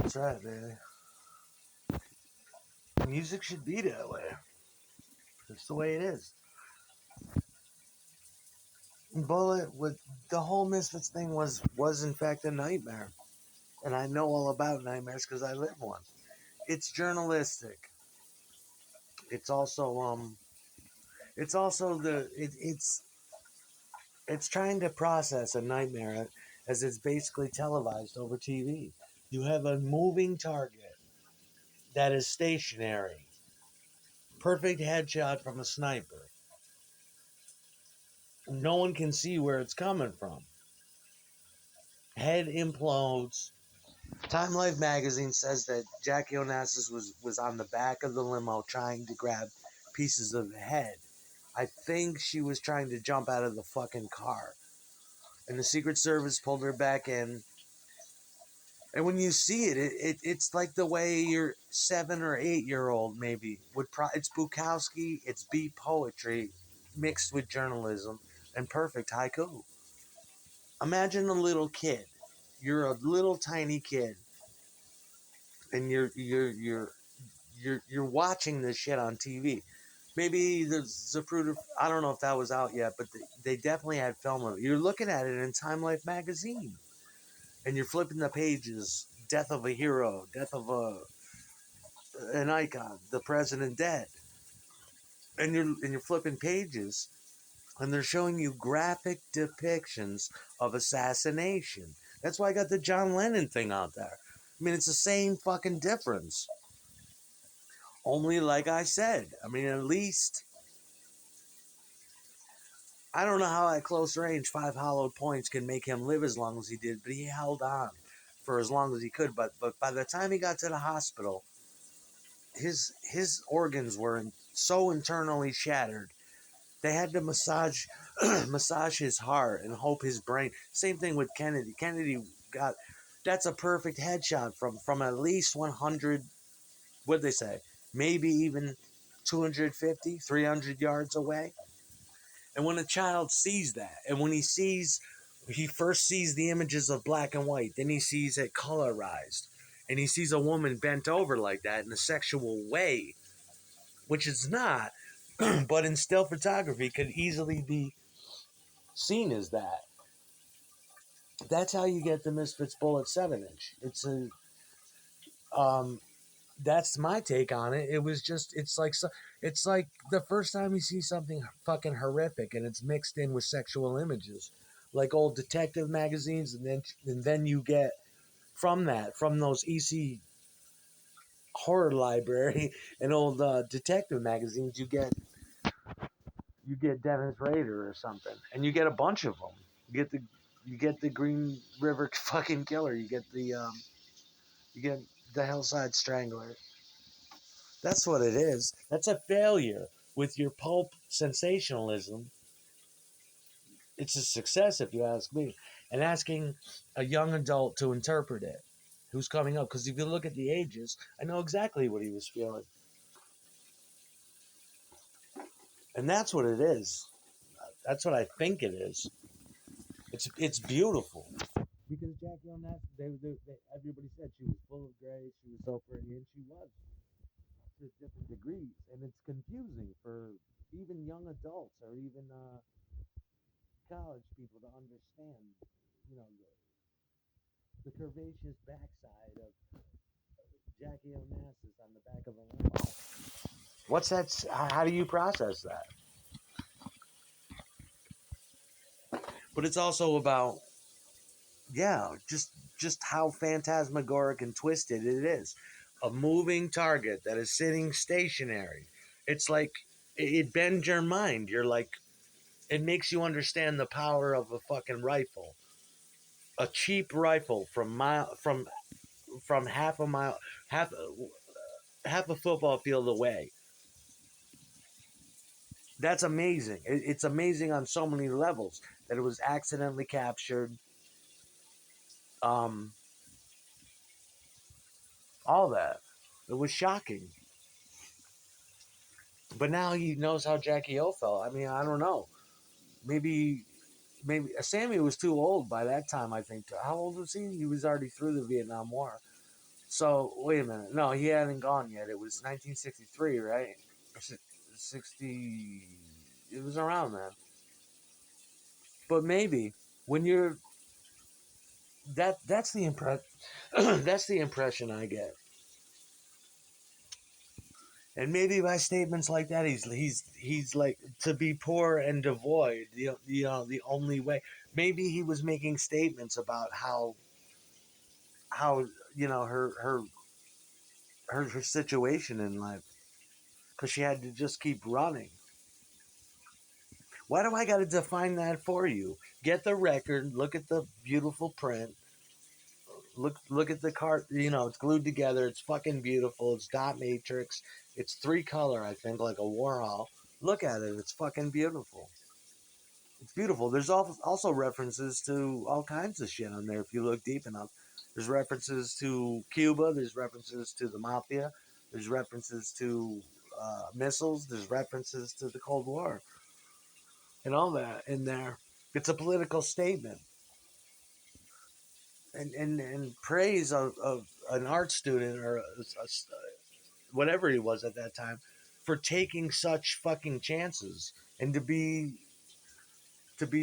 That's right, man. Music should be that way. That's the way it is. Bullet with the whole Misfits thing was in fact a nightmare, and I know all about nightmares because I live one. It's journalistic. It's also it's also it's trying to process a nightmare as it's basically televised over TV. You have a moving target that is stationary. Perfect headshot from a sniper. No one can see where it's coming from. Head implodes. Time Life magazine says that Jackie Onassis was on the back of the limo trying to grab pieces of the head. I think she was trying to jump out of the fucking car. And the Secret Service pulled her back in. And when you see it's like the way your 7 or 8 year old maybe would. It's Bukowski, it's beat poetry mixed with journalism and perfect haiku. Imagine a little kid. You're a little tiny kid, and you're watching this shit on TV. Maybe the Zapruder. I don't know if that was out yet, but they definitely had film of it. You're looking at it in Time Life magazine, and you're flipping the pages. Death of a hero, death of an icon, the president dead, and you're flipping pages, and they're showing you graphic depictions of assassination. That's why I got the John Lennon thing out there. I mean, it's the same fucking difference. Only, like I said, I mean, at least I don't know how at close range 5 hollowed points can make him live as long as he did, but he held on for as long as he could. But by the time he got to the hospital, his organs were so internally shattered. They had to massage his heart and hope his brain. Same thing with Kennedy. Kennedy got that's a perfect headshot from at least 100. What'd they say? Maybe even 250, 300 yards away. And when a child sees that, and when he first sees the images of black and white, then he sees it colorized, and he sees a woman bent over like that in a sexual way, which it's not, but in still photography could easily be seen as that. That's how you get the Misfits Bullet 7-inch. Um, that's my take on it. It was just, it's like the first time you see something fucking horrific and it's mixed in with sexual images, like old detective magazines, and then you get from those EC horror library and old detective magazines, you get Dennis Rader or something, and you get a bunch of them. You get the Green River fucking killer. You get the Hillside Strangler. That's what it is. That's a failure with your pulp sensationalism. It's a success, if you ask me. And asking a young adult to interpret it, who's coming up, because if you look at the ages, I know exactly what he was feeling, and that's what it is. That's what I think it is. It's beautiful because Jackie on that everybody said she was full of grace, she was so pretty, and she was to different degrees, and it's confusing for even young adults or even college people to understand, the curvaceous backside of Jackie Onassis on the back of a limo. What's that? How do you process that? But it's also about, yeah, just how phantasmagoric and twisted it is. A moving target that is sitting stationary. It's like it bends your mind. You're like, it makes you understand the power of a fucking rifle. A cheap rifle from half a mile, half a football field away. That's amazing. It's amazing on so many levels that it was accidentally captured. Um, all that. It was shocking. But now he knows how Jackie O felt. I mean, I don't know. Maybe Sammy was too old by that time. I think. How old was he? He was already through the Vietnam War. So wait a minute. No, he hadn't gone yet. It was 1963, right? Or 60. It was around then. But maybe when you're that's the that's the impression I get. And maybe by statements like that, he's like to be poor and devoid. The only way. Maybe he was making statements about how her situation in life because she had to just keep running. Why do I got to define that for you? Get the record, look at the beautiful print, look at the cart. It's glued together. It's fucking beautiful. It's dot matrix. It's three color, I think, like a Warhol. Look at it. It's fucking beautiful. It's beautiful. There's also references to all kinds of shit on there if you look deep enough. There's references to Cuba. There's references to the mafia. There's references to missiles. There's references to the Cold War and all that in there. It's a political statement and praise of an art student or whatever he was at that time for taking such fucking chances and to be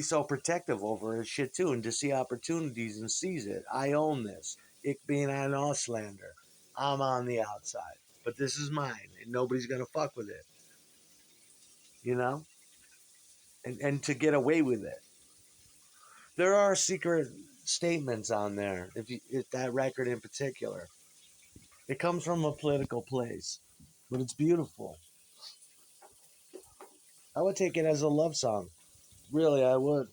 so protective over his shit too and to see opportunities and seize it. I own this. Ik ben een Auslander. I'm on the outside. But this is mine and nobody's gonna fuck with it. You know? And to get away with it. There are secret statements on there, if that record in particular. It comes from a political place. But it's beautiful. I would take it as a love song. Really, I would.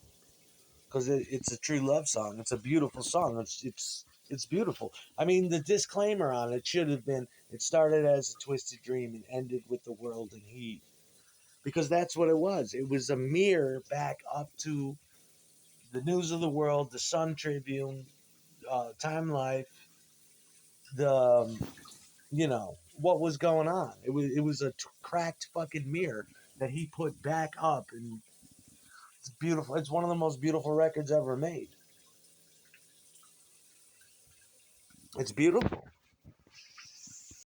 Because it's a true love song. It's a beautiful song. It's beautiful. I mean, the disclaimer on it should have been it started as a twisted dream and ended with the world in heat. Because that's what it was. It was a mirror back up to the news of the world, the Sun Tribune, Time Life, the what was going on. It was a cracked fucking mirror that he put back up, and it's beautiful. It's one of the most beautiful records ever made. It's beautiful.